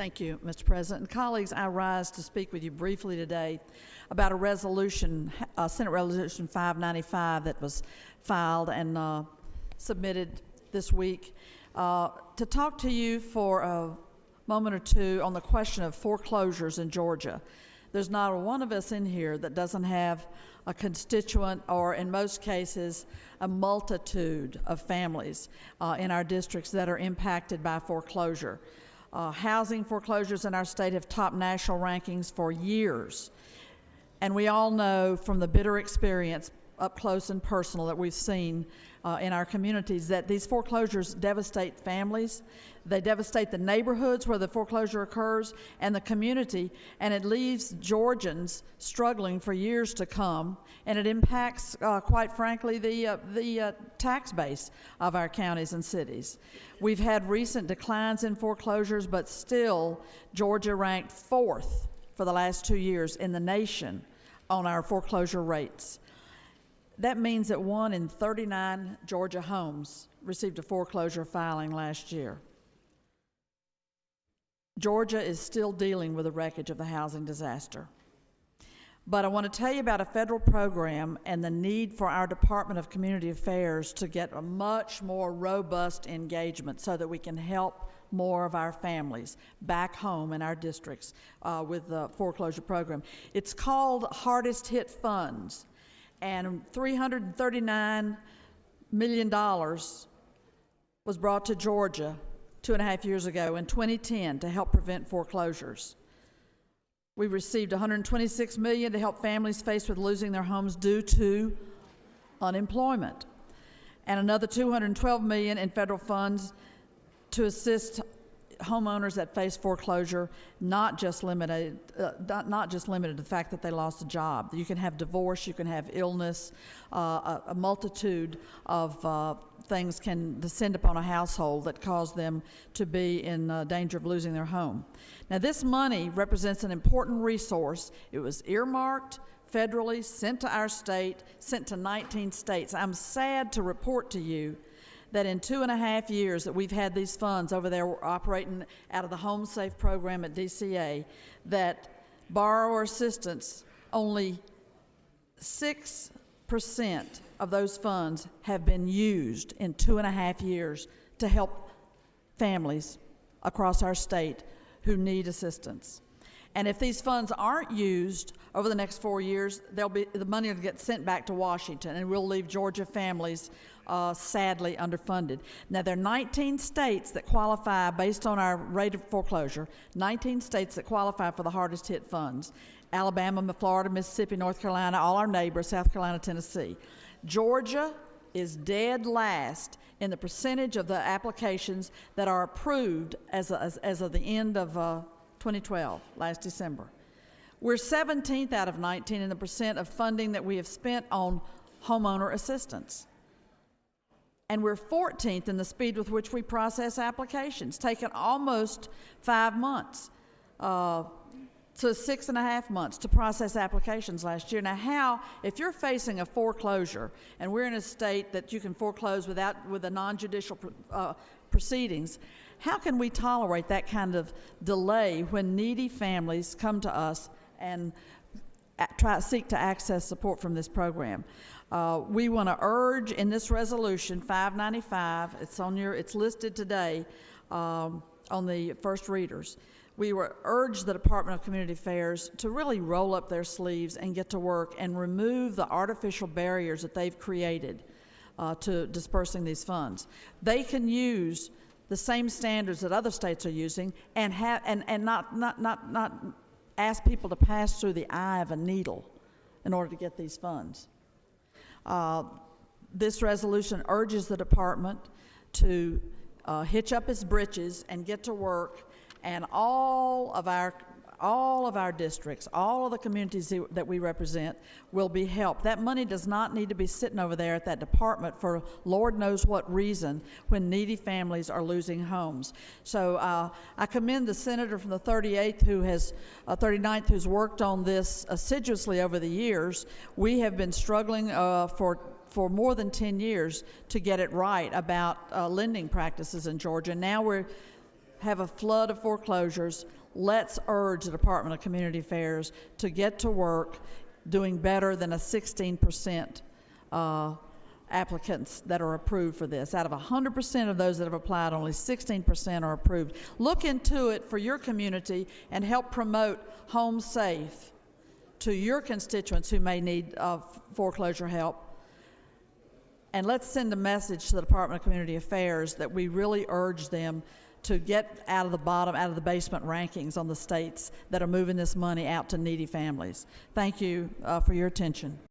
Thank you, Mr. President. And colleagues, I rise to speak with you briefly today about a resolution, Senate Resolution 595, that was filed and submitted this week to talk to you for a moment or two on the question of foreclosures in Georgia. There's not one of us in here that doesn't have a constituent, or in most cases, a multitude of families in our districts that are impacted by foreclosure. Housing foreclosures in our state have topped national rankings for years. And we all know from the bitter experience, up close and personal, that we've seen in our communities, that these foreclosures devastate families. They devastate the neighborhoods where the foreclosure occurs and the community, and it leaves Georgians struggling for years to come, and it impacts, quite frankly, the tax base of our counties and cities. We've had recent declines in foreclosures, but still Georgia ranked 4th for the last 2 years in the nation on our foreclosure rates. That means that 1 in 39 Georgia homes received a foreclosure filing last year. Georgia is still dealing with the wreckage of the housing disaster. But I want to tell you about a federal program and the need for our Department of Community Affairs to get a much more robust engagement so that we can help more of our families back home in our districts with the foreclosure program. It's called Hardest Hit Funds, and $339 million was brought to Georgia 2.5 years ago in 2010 to help prevent foreclosures. We received $126 million to help families faced with losing their homes due to unemployment, and another $212 million in federal funds to assist homeowners that face foreclosure, not just limited to the fact that they lost a job. You can have divorce, you can have illness, a multitude of things can descend upon a household that cause them to be in danger of losing their home. Now, this money represents an important resource. It was earmarked federally, sent to our state, sent to 19 states. I'm sad to report to you that in 2.5 years that we've had these funds over there operating out of the HomeSafe program at DCA, that borrower assistance, only 6% of those funds have been used in 2.5 years to help families across our state who need assistance. And if these funds aren't used over the next 4 years, the money will get sent back to Washington, and we'll leave Georgia families sadly underfunded. Now, there are 19 states that qualify based on our rate of foreclosure, 19 states that qualify for the hardest hit funds: Alabama, Florida, Mississippi, North Carolina, all our neighbors, South Carolina, Tennessee. Georgia is dead last in the percentage of the applications that are approved as of the end of 2012, last December. We're 17th out of 19 in the percent of funding that we have spent on homeowner assistance. And we're 14th in the speed with which we process applications, taking almost 5 months to 6.5 months to process applications last year. Now, if you're facing a foreclosure, and we're in a state that you can foreclose with the non-judicial proceedings, how can we tolerate that kind of delay when needy families come to us and seek to access support from this program? We want to urge in this resolution 595, it's listed today on the first readers. We urge the Department of Community Affairs to really roll up their sleeves and get to work and remove the artificial barriers that they've created to dispersing these funds. They can use the same standards that other states are using and not ask people to pass through the eye of a needle in order to get these funds. This resolution urges the department to hitch up its britches and get to work, and all of our districts, all of the communities that we represent will be helped. That money does not need to be sitting over there at that department for Lord knows what reason when needy families are losing homes. So I commend the senator from the 39th who's worked on this assiduously over the years. We have been struggling for more than 10 years to get it right about lending practices in Georgia. Now we're have a flood of foreclosures, let's urge the Department of Community Affairs to get to work doing better than a 16% applicants that are approved for this. Out of 100% of those that have applied, only 16% are approved. Look into it for your community and help promote HomeSafe to your constituents who may need foreclosure help. And let's send a message to the Department of Community Affairs that we really urge them to get out of the basement rankings on the states that are moving this money out to needy families. Thank you for your attention.